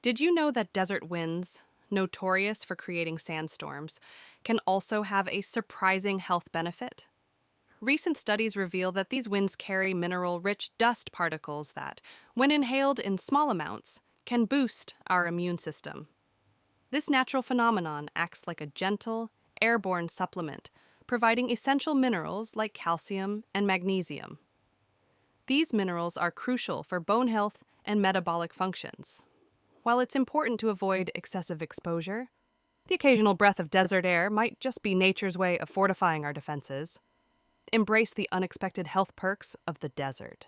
Did you know that desert winds, notorious for creating sandstorms, can also have a surprising health benefit? Recent studies reveal that these winds carry mineral rich dust particles that, when inhaled in small amounts, can boost our immune system. This natural phenomenon acts like a gentle, airborne supplement, providing essential minerals like calcium and magnesium. These minerals are crucial for bone health and metabolic functions. While it's important to avoid excessive exposure, the occasional breath of desert air might just be nature's way of fortifying our defenses. Embrace the unexpected health perks of the desert.